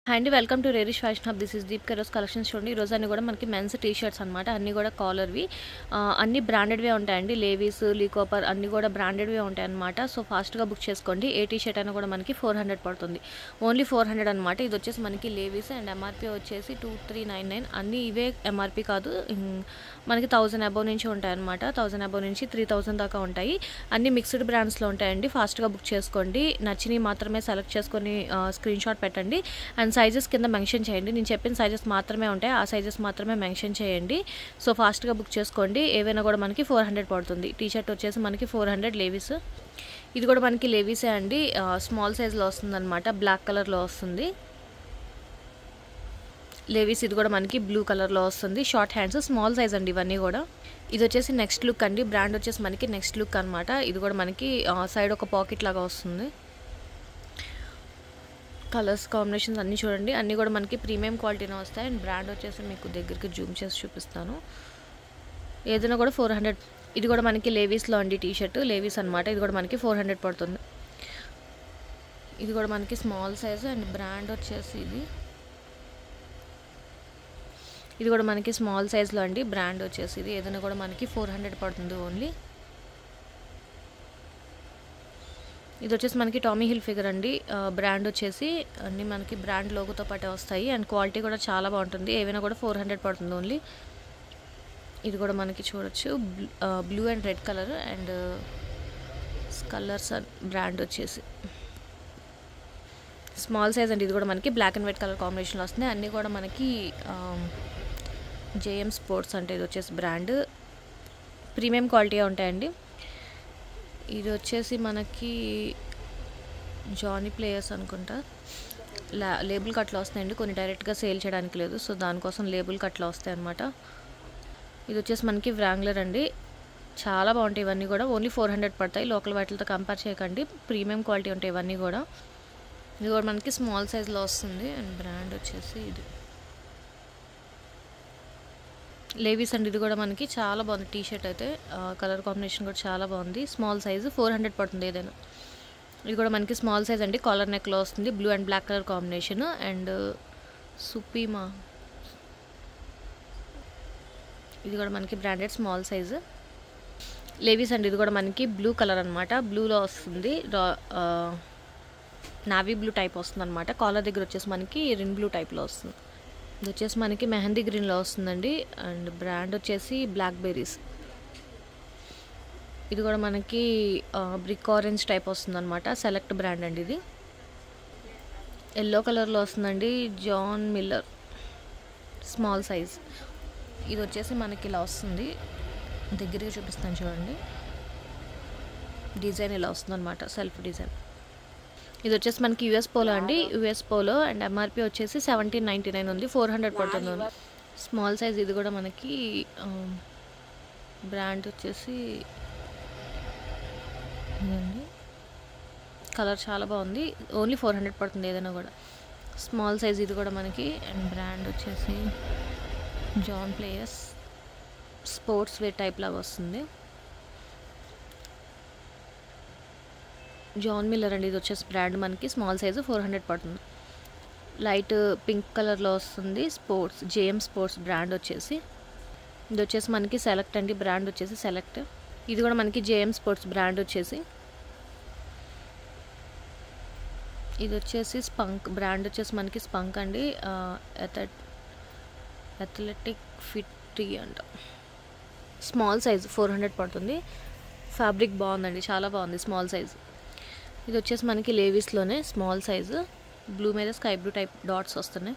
Hi అండి, welcome to రేరిష్ fashion hub. This is దీప్ కరోస్ కలెక్షన్స్. చూడండి, ఈ రోజు అన్ని కూడా మనకి మెన్స్ టీ షర్ట్స్ అనమాట. అన్ని కూడా కాలర్వి, అన్ని బ్రాండెడ్వే ఉంటాయండి. లేవీస్, లీ కాపర్ అన్ని కూడా బ్రాండెడ్వే ఉంటాయి అనమాట. సో ఫాస్ట్గా బుక్ చేసుకోండి. ఏ టీ షర్ట్ అయినా కూడా మనకి 400 పడుతుంది, ఓన్లీ 400 అనమాట. ఇది వచ్చేసి మనకి లేవీస్ అండ్ ఎంఆర్పీ వచ్చేసి 2399. అన్ని ఇవే ఎంఆర్పీ కాదు, మనకి 1000 అబౌవ్ నుంచి ఉంటాయి అనమాట. 1000 అబౌవ్ నుంచి 3000 దాకా ఉంటాయి. అన్ని మిక్స్డ్ బ్రాండ్స్లో ఉంటాయండి. ఫాస్ట్గా బుక్ చేసుకోండి. నచ్చినవి మాత్రమే సెలెక్ట్ చేసుకొని స్క్రీన్ షాట్ పెట్టండి. అండ్ సైజెస్ కింద మెన్షన్ చేయండి. నేను చెప్పిన సైజెస్ మాత్రమే ఉంటాయి, ఆ సైజెస్ మాత్రమే మెన్షన్ చేయండి. సో ఫాస్ట్గా బుక్ చేసుకోండి. ఏవైనా కూడా మనకి 400 పడుతుంది. టీ షర్ట్ వచ్చేసి మనకి 400 లేవీస్. ఇది కూడా మనకి లేవీసే అండి, స్మాల్ సైజ్లో వస్తుంది అనమాట. బ్లాక్ కలర్లో వస్తుంది లేవీస్. ఇది కూడా మనకి బ్లూ కలర్లో వస్తుంది. షార్ట్ హ్యాండ్స్, స్మాల్ సైజ్ అండి ఇవన్నీ కూడా. ఇది వచ్చేసి నెక్స్ట్ లుక్ అండి. బ్రాండ్ వచ్చేసి మనకి నెక్స్ట్ లుక్ అనమాట. ఇది కూడా మనకి సైడ్ ఒక పాకెట్ లాగా వస్తుంది. కలర్స్ కాంబినేషన్స్ అన్నీ చూడండి, అన్నీ కూడా మనకి ప్రీమియం క్వాలిటీనే వస్తాయి. అండ్ బ్రాండ్ వచ్చేసి మీకు దగ్గరికి జూమ్ చేసి చూపిస్తాను. ఏదైనా కూడా 400. ఇది కూడా మనకి లేవీస్లో అండి. టీ షర్ట్ లేవీస్ అనమాట. ఇది కూడా మనకి 400 పడుతుంది. ఇది కూడా మనకి స్మాల్ సైజ్ అండ్ బ్రాండ్ వచ్చేసి ఇది కూడా మనకి స్మాల్ సైజ్లో అండి. బ్రాండ్ వచ్చేసి ఇది ఏదైనా కూడా మనకి 400 పడుతుంది ఓన్లీ. ఇది వచ్చేసి మనకి టామీ హిల్ ఫిగర్ అండి. బ్రాండ్ వచ్చేసి అన్నీ మనకి బ్రాండ్ లోగోతో పాటే వస్తాయి. అండ్ క్వాలిటీ కూడా చాలా బాగుంటుంది. ఏవైనా కూడా 400 పడుతుంది ఓన్లీ. ఇది కూడా మనకి చూడొచ్చు, blue and red colour and colours brand వచ్చేసి స్మాల్ సైజ్ అండి. ఇది కూడా మనకి బ్లాక్ అండ్ వైట్ కలర్ కాంబినేషన్లో వస్తుంది. అన్నీ కూడా మనకి జేఎం స్పోర్ట్స్ అంటే ఇది వచ్చేసి బ్రాండ్ ప్రీమియం క్వాలిటీగా ఉంటాయండి. ఇది వచ్చేసి మనకి జానీ ప్లేయర్స్ అనుకుంటా. లేబుల్ కట్లో వస్తాయండి, కొన్ని డైరెక్ట్గా సేల్ చేయడానికి లేదు, సో దానికోసం లేబుల్ కట్లో వస్తాయి అనమాట. ఇది వచ్చేసి మనకి వ్రాంగ్లర్ అండి. చాలా బాగుంటాయి ఇవన్నీ కూడా. ఓన్లీ 400 పడతాయి. లోకల్ వాటితో కంపేర్ చేయకండి, ప్రీమియం క్వాలిటీ ఉంటాయి ఇవన్నీ కూడా. ఇది కూడా మనకి స్మాల్ సైజ్లో వస్తుంది. అండ్ బ్రాండ్ వచ్చేసి ఇది లేవీస్ అండి. ఇది కూడా మనకి చాలా బాగుంది టీ షర్ట్ అయితే. కలర్ కాంబినేషన్ కూడా చాలా బాగుంది. స్మాల్ సైజు 400 పడుతుంది ఏదైనా. ఇది కూడా మనకి స్మాల్ సైజ్ అండి. కాలర్ నెక్లో వస్తుంది. Blue and black colour combination. And Supima ఇది కూడా మనకి బ్రాండెడ్ స్మాల్ సైజు లేవీస్ అండి. ఇది కూడా మనకి బ్లూ కలర్ అనమాట. బ్లూలో వస్తుంది, నావీ బ్లూ టైప్ వస్తుంది అనమాట. కాలర్ దగ్గర వచ్చేసి మనకి రిన్ బ్లూ టైప్లో వస్తుంది. ఇది వచ్చేసి మనకి మెహందీ గ్రీన్లో వస్తుందండి. అండ్ బ్రాండ్ వచ్చేసి బ్లాక్ బెర్రీస్. ఇది కూడా మనకి బ్రిక్ ఆరెంజ్ టైప్ వస్తుంది అనమాట. సెలెక్ట్ బ్రాండ్ అండి ఇది. ఎల్లో కలర్లో వస్తుందండి. John Miller small size. ఇది వచ్చేసి మనకి ఇలా వస్తుంది, దగ్గరగా చూపిస్తాను చూడండి. డిజైన్ ఇలా వస్తుంది అనమాట, సెల్ఫ్ డిజైన్. ఇది వచ్చేసి మనకి యూఎస్ పోలో అండి. యూఎస్ పోలో అండ్ ఎంఆర్పీ వచ్చేసి 1799 ఉంది. 400 పడుతుంది స్మాల్ సైజ్. ఇది కూడా మనకి బ్రాండ్ వచ్చేసి ఇదండి. కలర్ చాలా బాగుంది. ఓన్లీ 400 పడుతుంది ఏదైనా కూడా. స్మాల్ సైజ్ ఇది కూడా మనకి. అండ్ బ్రాండ్ వచ్చేసి John Players sports wear type లాగా వస్తుంది. జాన్ మిల్లర్ అండి. ఇది వచ్చేసి బ్రాండ్ మనకి స్మాల్ సైజు 400 పడుతుంది. లైట్ పింక్ కలర్లో వస్తుంది. స్పోర్ట్స్ జేఎం స్పోర్ట్స్ బ్రాండ్ వచ్చేసి. ఇది వచ్చేసి మనకి సెలెక్ట్ అండి. బ్రాండ్ వచ్చేసి సెలెక్ట్. ఇది కూడా మనకి జేఎం స్పోర్ట్స్ బ్రాండ్ వచ్చేసి. ఇది వచ్చేసి స్పంక్ బ్రాండ్ వచ్చేసి మనకి స్పంక్ అండి. అథ్లెటిక్ ఫిట్ అంట. స్మాల్ సైజ్ 400 పడుతుంది. ఫ్యాబ్రిక్ బాగుందండి, చాలా బాగుంది. Small size. ఇది వచ్చేసి మనకి లేవీస్లోనే స్మాల్ సైజు. బ్లూ మీద స్కై బ్లూ టైప్ డాట్స్ వస్తున్నాయి.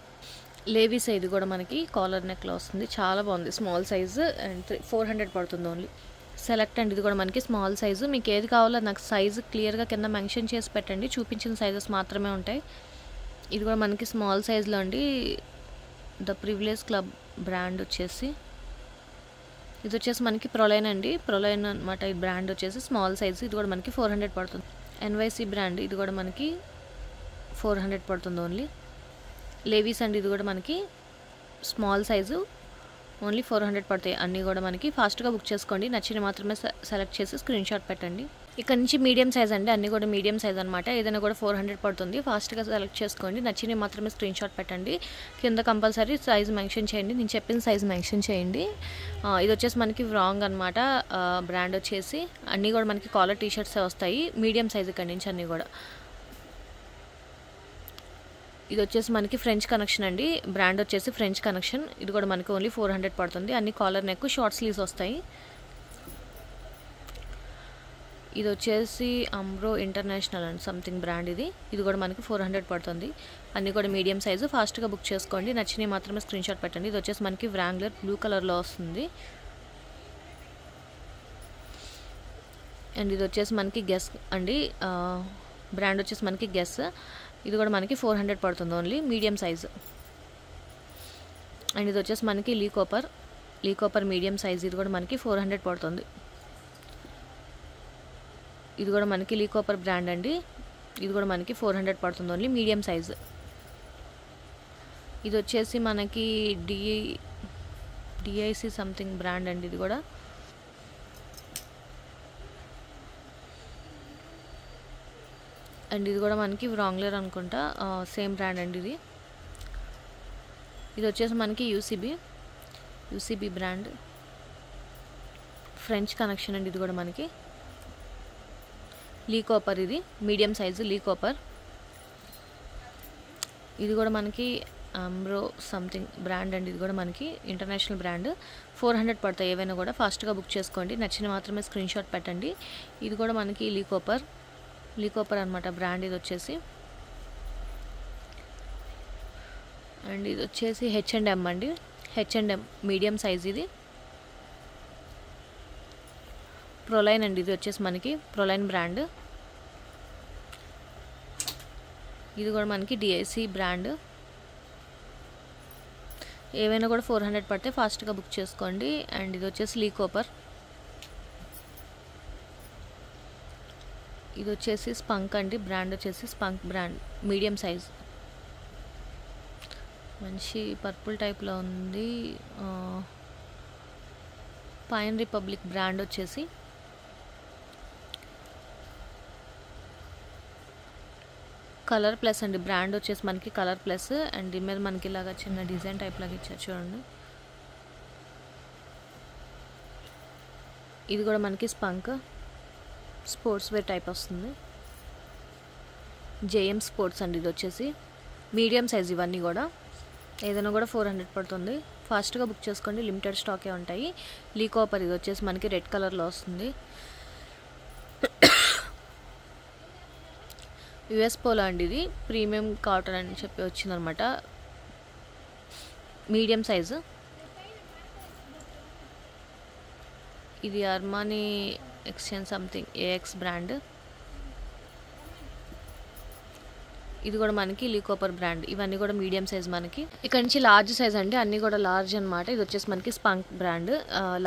లేవీస్ ఇది కూడా మనకి కాలర్ నెక్లో వస్తుంది. చాలా బాగుంది. స్మాల్ సైజు అండ్ 400 పడుతుంది ఓన్లీ. సెలెక్ట్ అండి. ఇది కూడా మనకి స్మాల్ సైజు. మీకు ఏది కావాలో నాకు సైజు క్లియర్గా కింద మెన్షన్ చేసి పెట్టండి. చూపించిన సైజెస్ మాత్రమే ఉంటాయి. ఇది కూడా మనకి స్మాల్ సైజులో అండి. ద ప్రివిలేజ్ క్లబ్ బ్రాండ్ వచ్చేసి. ఇది వచ్చేసి మనకి ప్రొలైన్ అండి. ప్రొలైన్ అనమాట. ఈ బ్రాండ్ వచ్చేసి స్మాల్ సైజు. ఇది కూడా మనకి 400 పడుతుంది. NYC brand. ఇది కూడా మనకి 400 పడుతుంది ఓన్లీ. లేవీస్ అండి. ఇది కూడా మనకి స్మాల్ సైజు, ఓన్లీ 400 పడతాయి. అన్నీ కూడా మనకి. ఫాస్ట్గా బుక్ చేసుకోండి. నచ్చిన మాత్రమే సెలెక్ట్ చేసి స్క్రీన్ షాట్ పెట్టండి. ఇక్కడ నుంచి మీడియం సైజ్ అండి, అన్నీ కూడా మీడియం సైజ్ అనమాట. ఏదైనా కూడా 400 పడుతుంది. ఫాస్ట్గా సెలెక్ట్ చేసుకోండి, నచ్చినవి మాత్రమే స్క్రీన్ షాట్ పెట్టండి. కింద కంపల్సరీ సైజ్ మెన్షన్ చేయండి, నేను చెప్పిన సైజ్ మెన్షన్ చేయండి. ఇది వచ్చేసి మనకి రాంగ్ అనమాట. బ్రాండ్ వచ్చేసి అన్నీ కూడా మనకి కాలర్ టీషర్ట్సే వస్తాయి, మీడియం సైజ్ ఇక్కడ నుంచి అన్నీ కూడా. ఇది వచ్చేసి మనకి ఫ్రెంచ్ కనెక్షన్ అండి, బ్రాండ్ వచ్చేసి ఫ్రెంచ్ కనెక్షన్. ఇది కూడా మనకి ఓన్లీ 400 పడుతుంది. అన్ని కాలర్ నెక్, షార్ట్ స్లీవ్స్ వస్తాయి. ఇది వచ్చేసి అంబ్రో ఇంటర్నేషనల్ అండ్ సంథింగ్ బ్రాండ్. ఇది కూడా మనకి 400 పడుతుంది. అన్నీ కూడా మీడియం సైజు. ఫాస్ట్గా బుక్ చేసుకోండి, నచ్చినవి మాత్రమే స్క్రీన్ షాట్ పెట్టండి. ఇది వచ్చేసి మనకి వ్రాంగ్లర్ బ్లూ కలర్లో వస్తుంది. అండ్ ఇది వచ్చేసి మనకి గెస్ అండి, బ్రాండ్ వచ్చేసి మనకి గెస్. ఇది కూడా మనకి 400 పడుతుంది ఓన్లీ, మీడియం సైజు. అండ్ ఇది వచ్చేసి మనకి లీ కాపర్ మీడియం సైజ్. ఇది కూడా మనకి 400 పడుతుంది. ఇది కూడా మనకి లీ కాపర్ బ్రాండ్ అండి, ఇది కూడా మనకి 400 పడుతుంది ఓన్లీ, మీడియం సైజ్. ఇది వచ్చేసి మనకి డిఐసి సంథింగ్ బ్రాండ్ అండి. ఇది కూడా అండ్ ఇది కూడా మనకి వ్రాంగ్లర్ అనుకుంటా, సేమ్ బ్రాండ్ అండి. ఇది వచ్చేసి మనకి యూసీబీ బ్రాండ్, ఫ్రెంచ్ కనెక్షన్ అండి. ఇది కూడా మనకి లీ కాపర్, ఇది మీడియం సైజు లీ కాపర్. ఇది కూడా మనకి అంబ్రో సంథింగ్ బ్రాండ్ అండి. ఇది కూడా మనకి ఇంటర్నేషనల్ బ్రాండ్. 400 పడతాయి ఏవైనా కూడా. ఫాస్ట్గా బుక్ చేసుకోండి, నచ్చిన మాత్రమే స్క్రీన్ షాట్ పెట్టండి. ఇది కూడా మనకి లీ కాపర్ అనమాట బ్రాండ్. ఇది వచ్చేసి అండ్ ఇది వచ్చేసి H&M అండి, H&M మీడియం సైజ్. ఇది ప్రొలైన్ అండి, ఇది వచ్చేసి మనకి ప్రొలైన్ బ్రాండ్. ఇది కూడా మనకి డిఐసి బ్రాండ్. ఏవైనా కూడా 400 పడితే ఫాస్ట్గా బుక్ చేసుకోండి. అండ్ ఇది వచ్చేసి లీ కాపర్. ఇది వచ్చేసి స్పంక్ అండి, బ్రాండ్ వచ్చేసి స్పంక్ బ్రాండ్, మీడియం సైజ్. మంచి పర్పుల్ టైప్లో ఉంది. పైన్ రిపబ్లిక్ బ్రాండ్ వచ్చేసి. కలర్ ప్లస్ అండి, బ్రాండ్ వచ్చేసి మనకి కలర్ ప్లస్. అండ్ దీని మీద మనకి ఇలాగా చిన్న డిజైన్ టైప్ లాగా ఇచ్చారు చూడండి. ఇది కూడా మనకి స్పంక్ స్పోర్ట్స్ వేర్ టైప్ వస్తుంది. జేఎం స్పోర్ట్స్ అండి, ఇది వచ్చేసి మీడియం సైజ్. ఇవన్నీ కూడా ఏదైనా కూడా 400 పడుతుంది. ఫాస్ట్గా బుక్ చేసుకోండి, లిమిటెడ్ స్టాకే ఉంటాయి. లీ కాపర్, ఇది వచ్చేసి మనకి రెడ్ కలర్లో వస్తుంది. యుఎస్ పోలో అండి, ఇది ప్రీమియం కాటన్ అని చెప్పి వచ్చిందనమాట, మీడియం సైజు. ఇది Armani Exchange something AX brand. ఇది కూడా మనకి లీ కాపర్ బ్రాండ్. ఇవన్నీ కూడా మీడియం సైజ్ మనకి. ఇక్కడ నుంచి లార్జ్ సైజ్ అండి, అన్నీ కూడా లార్జ్ అనమాట. ఇది వచ్చేసి మనకి Spunk brand,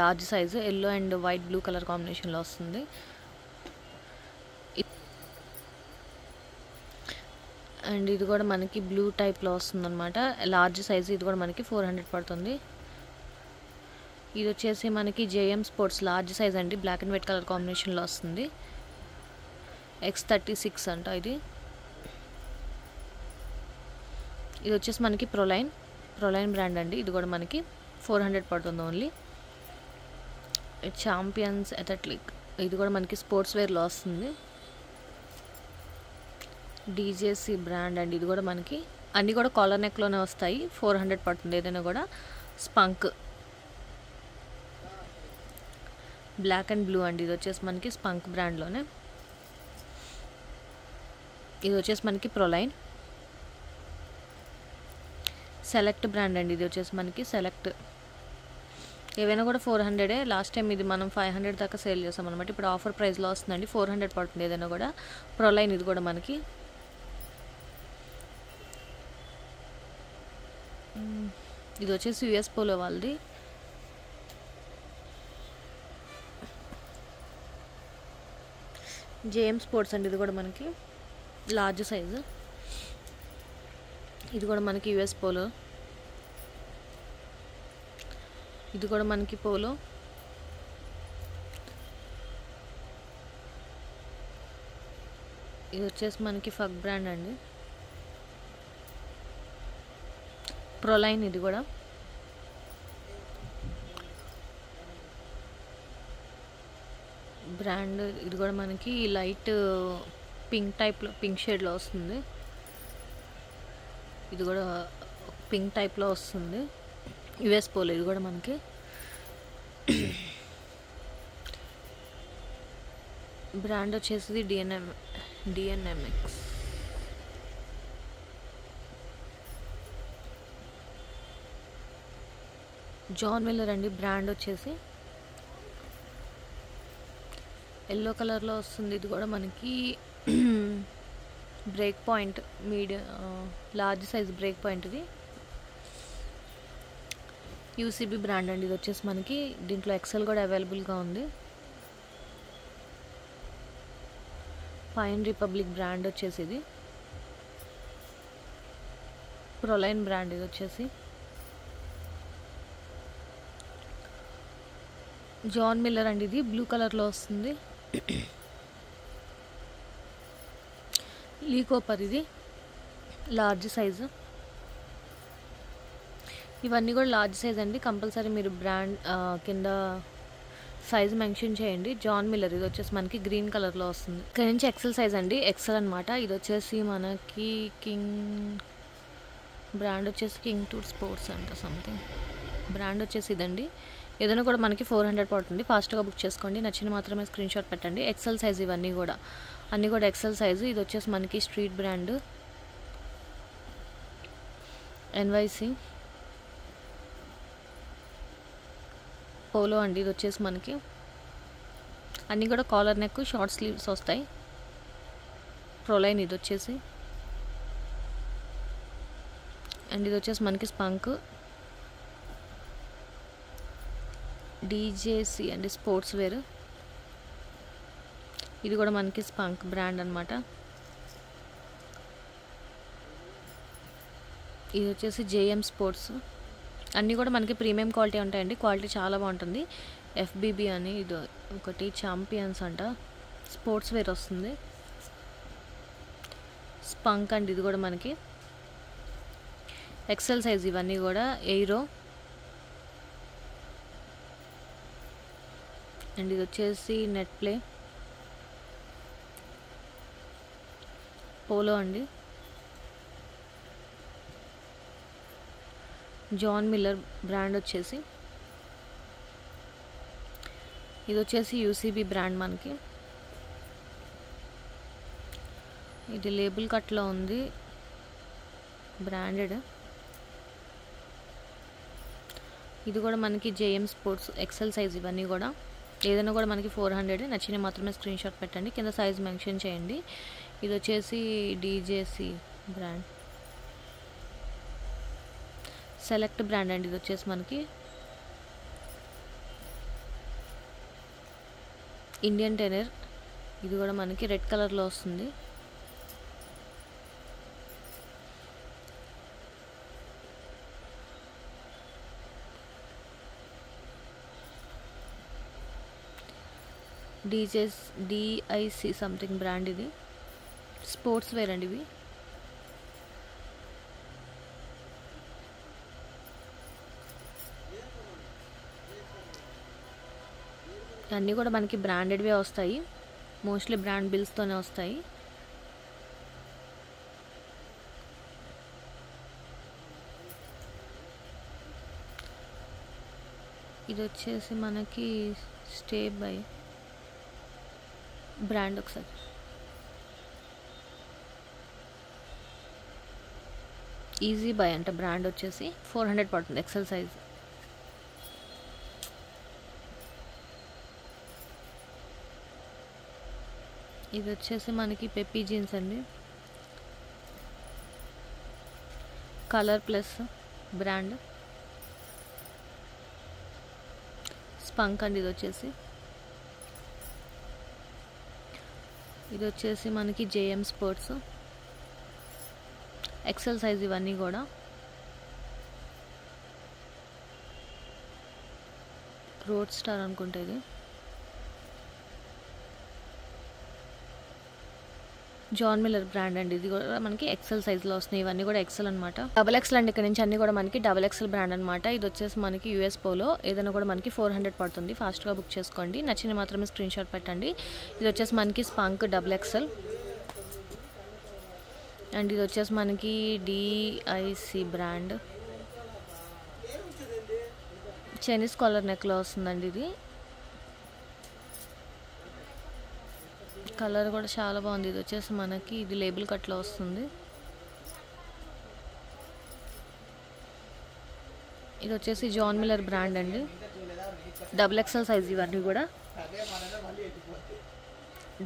large size. Yellow and white blue colour కాంబినేషన్లో వస్తుంది. అండ్ ఇది కూడా మనకి బ్లూ టైప్లో వస్తుంది అనమాట, లార్జ్ సైజు. ఇది కూడా మనకి 400 పడుతుంది. ఇది వచ్చేసి మనకి జేఎం స్పోర్ట్స్ లార్జ్ సైజ్ అండి, బ్లాక్ అండ్ వైట్ కలర్ కాంబినేషన్లో వస్తుంది. X36 అంట ఇది. ఇది వచ్చేసి మనకి ప్రొలైన్ బ్రాండ్ అండి. ఇది కూడా మనకి 400 పడుతుంది ఓన్లీ. ఛాంపియన్స్ అథ్లెటిక్, ఇది కూడా మనకి స్పోర్ట్స్ వేర్లో వస్తుంది. డీజేసీ బ్రాండ్ అండి. ఇది కూడా మనకి అన్నీ కూడా కాలర్ నెక్లోనే వస్తాయి. 400 పడుతుంది ఏదైనా కూడా. స్పంక్ బ్లాక్ అండ్ బ్లూ అండి. ఇది వచ్చేసి మనకి స్పంక్ బ్రాండ్లోనే. ఇది వచ్చేసి మనకి ప్రొలైన్ సెలెక్ట్ బ్రాండ్ అండి. ఇది వచ్చేసి మనకి సెలెక్ట్. ఏవైనా కూడా 400. లాస్ట్ టైం ఇది మనం 500 దాకా సేల్ చేస్తాం అనమాట. ఇప్పుడు ఆఫర్ ప్రైస్లో వస్తుందండి, 400 పడుతుంది ఏదైనా కూడా. ప్రొలైన్, ఇది కూడా మనకి. ఇది వచ్చేసి యుఎస్ పోలో వాళ్ళది. జేఎం స్పోర్ట్స్ అండి. ఇది కూడా మనకి లార్జ్ సైజు. ఇది కూడా మనకి యుఎస్ పోలో. ఇది కూడా మనకి పోలో. ఇది వచ్చేసి మనకి ఫగ్ బ్రాండ్ అండి, ప్రొలైన్ ఇది కూడా. బ్రాండ్ ఇది కూడా మనకి లైట్ పింక్ టైప్లో, పింక్ షేడ్లో వస్తుంది. ఇది కూడా పింక్ టైప్లో వస్తుంది. యుఎస్ పోలో ఇది కూడా మనకి. బ్రాండ్ వచ్చేసి డిఎన్ఎంఎక్స్. జాన్ మిల్లర్ అండి బ్రాండ్ వచ్చేసి. ఎల్లో కలర్లో వస్తుంది. ఇది కూడా మనకి break point, medium large size break point. ఇది యూసీబీ బ్రాండ్ అండి. ఇది వచ్చేసి మనకి దీంట్లో ఎక్సెల్ కూడా అవైలబుల్గా ఉంది. పైన్ రిపబ్లిక్ బ్రాండ్ వచ్చేసి ఇది. ప్రొలైన్ బ్రాండ్ ఇది వచ్చేసి. జాన్ మిల్లర్ అండి, ఇది బ్లూ కలర్లో వస్తుంది. లీకోపర్ ఇది లార్జ్ సైజు. ఇవన్నీ కూడా లార్జ్ సైజ్ అండి. కంపల్సరీ మీరు బ్రాండ్ కింద సైజ్ మెన్షన్ చేయండి. జాన్ మిల్లర్ ఇది వచ్చేసి మనకి గ్రీన్ కలర్లో వస్తుంది. ఇక్కడ నుంచి ఎక్సెల్ సైజ్ అండి, ఎక్సెల్ అనమాట. ఇది వచ్చేసి మనకి కింగ్ బ్రాండ్ వచ్చేసి కింగ్ టూర్ స్పోర్ట్స్ అంట సంథింగ్. బ్రాండ్ వచ్చేసి ఇదండి. ఏదైనా కూడా మనకి 400 పడుతుంది. ఫాస్ట్గా బుక్ చేసుకోండి. నచ్చిన మాత్రమే స్క్రీన్ షాట్ పెట్టండి. ఎక్సెల్ సైజ్ ఇవన్నీ కూడా, అన్నీ కూడా ఎక్సెల్ సైజు. ఇది వచ్చేసి మనకి స్ట్రీట్ బ్రాండ్ ఎన్వైసి పోలో అండి. ఇది వచ్చేసి మనకి అన్నీ కూడా కాలర్ నెక్, షార్ట్ స్లీవ్స్ వస్తాయి. ప్రొలైన్ ఇది వచ్చేసి. అండ్ ఇది వచ్చేసి మనకి స్పంక్ డీజేసి అండి, స్పోర్ట్స్ వేర్. ఇది కూడా మనకి స్పంక్ బ్రాండ్ అనమాట. ఇది వచ్చేసి జేఎం స్పోర్ట్స్. అన్నీ కూడా మనకి ప్రీమియం క్వాలిటీ ఉంటాయండి. క్వాలిటీ చాలా బాగుంటుంది. ఎఫ్బిబి అని ఇది ఒకటి, ఛాంపియన్స్ అంట, స్పోర్ట్స్ వేర్ వస్తుంది. స్పంక్ అండి, ఇది కూడా మనకి ఎక్సెల్ సైజ్. ఇవన్నీ కూడా ఎయిరో. అండ్ ఇది వచ్చేసి నెట్ ప్లే పోలో అండి. జాన్ మిల్లర్ బ్రాండ్ వచ్చేసి. ఇది వచ్చేసి యూసీబీ బ్రాండ్ మనకి. ఇది లేబుల్ కట్లో ఉంది, బ్రాండెడ్. ఇది కూడా మనకి జేఎం స్పోర్ట్స్ ఎక్సెల్ సైజ్. ఇవన్నీ కూడా ఏదైనా కూడా మనకి 400. నచ్చిన మాత్రమే స్క్రీన్ షాట్ పెట్టండి. కింద సైజ్ మెన్షన్ చేయండి. ఇది వచ్చేసి డీజేసి బ్రాండ్, సెలెక్ట్ బ్రాండ్ అండి. ఇది వచ్చేసి మనకి ఇండియన్ టెనర్. ఇది కూడా మనకి రెడ్ కలర్లో వస్తుంది. DIC something brand. ఇది స్పోర్ట్స్ వేర్ అండి. ఇవి అన్నీ కూడా మనకి బ్రాండెడ్వే వస్తాయి. మోస్ట్లీ బ్రాండ్ బిల్స్తోనే వస్తాయి. ఇది వచ్చేసి మనకి స్టే బై బ్రాండ్. ఒకసారి ఈజీ బై అంటే బ్రాండ్ వచ్చేసి 400 పడుతుంది ఎక్సెల్ సైజ్. ఇది వచ్చేసి మనకి పెప్పీ జీన్స్ అండి, కలర్ ప్లస్ బ్రాండ్. స్పంక్ అండి. ఇది వచ్చేసి మనకి జేఎం స్పోర్ట్స్ ఎక్సెల్ సైజ్. ఇవన్నీ కూడా రోడ్ స్టార్ అనుకుంటే ఇది. జాన్ మిల్లర్ బ్రాండ్ అండి. ఇది కూడా మనకి ఎక్సెల్ సైజ్లో వస్తున్నాయి. ఇవన్నీ కూడా ఎక్సెల్ అనమాట. డబుల్ ఎక్సెల్ అండి. ఇక్కడ నుంచి అన్ని కూడా మనకి డబుల్ ఎక్సెల్ బ్రాండ్ అనమాట. ఇది వచ్చేసి మనకి యూఎస్ పోలో. ఏదైనా కూడా మనకి 400 పడుతుంది. ఫాస్ట్గా బుక్ చేసుకోండి. నచ్చిన మాత్రమే స్క్రీన్ షాట్ పెట్టండి. ఇది వచ్చేసి మనకి స్పంక్ డబుల్ ఎక్సెల్ అండ్ ఇది వచ్చేసి మనకి డిఐసి బ్రాండ్ చైనీస్ కాలర్ నెక్లో వస్తుందండి. ఇది కలర్ కూడా చాలా బాగుంది. ఇది వచ్చేసి మనకి ఇది లేబుల్ కట్లో వస్తుంది. ఇది వచ్చేసి జాన్ మిల్లర్ బ్రాండ్ అండి. డబుల్ ఎక్సెల్ సైజ్ ఇవన్నీ కూడా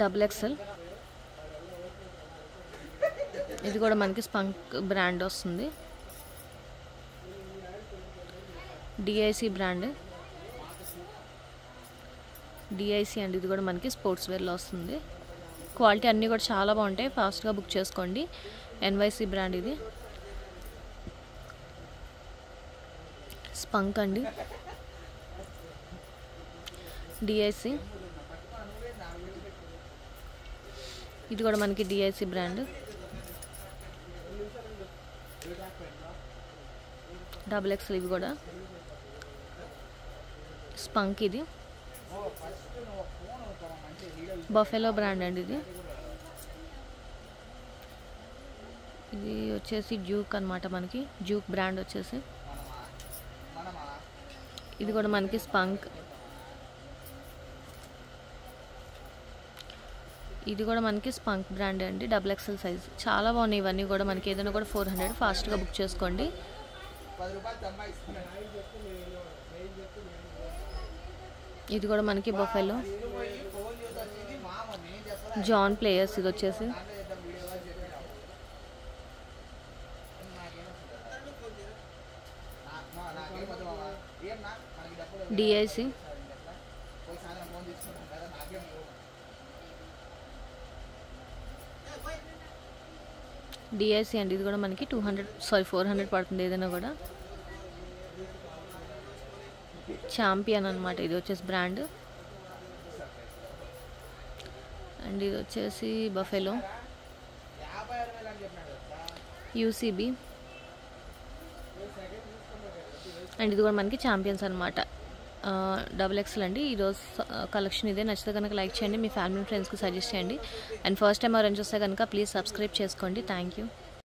డబుల్ ఎక్సెల్. ఇది కూడా మనకి స్పంక్ బ్రాండ్ వస్తుంది. డిఐసి బ్రాండ్ డిఐసి అండి. ఇది కూడా మనకి స్పోర్ట్స్ వేర్లో వస్తుంది. క్వాలిటీ అన్నీ కూడా చాలా బాగుంటాయి. ఫాస్ట్గా బుక్ చేసుకోండి. ఎన్వైసి బ్రాండ్ ఇది స్పంక్ అండి. డిఐసి ఇది కూడా మనకి డిఐసి బ్రాండ్ డబుల్ ఎక్స్ఎల్. ఇవి కూడా స్పంక్. ఇది బఫెలో బ్రాండ్ అండి. ఇది వచ్చేసి డ్యూక్ అనమాట. మనకి డ్యూక్ బ్రాండ్ వచ్చేసి ఇది కూడా మనకి స్పంక్. ఇది కూడా మనకి స్పంక్ బ్రాండ్ అండి. Double XL size. చాలా బాగున్నాయి ఇవన్నీ కూడా. మనకి ఏదైనా కూడా 400. ఫాస్ట్గా బుక్ చేసుకోండి. ఇది కూడా మనకి బఫెలో జాన్ ప్లేయర్స్. ఇది వచ్చేసి డిఐసి డిఐసి అండి. ఇది కూడా మనకి 400 పడుతుంది. ఏదైనా కూడా ఛాంపియన్ అనమాట. ఇది వచ్చేసి బ్రాండ్ అండ్ ఇది వచ్చేసి బఫెలో యూసీబీ అండ్ ఇది కూడా మనకి ఛాంపియన్స్ అనమాట. డబుల్ ఎక్స్ఎల్ అండి. ఈరోజు కలెక్షన్ ఇదే. నచ్చితే కనుక లైక్ చేయండి. మీ ఫ్యామిలీ ఫ్రెండ్స్కి సజెస్ట్ చేయండి. అండ్ ఫస్ట్ టైం ఎవరైనా చూస్తే కనుక ప్లీజ్ సబ్స్క్రైబ్ చేసుకోండి. Thank you.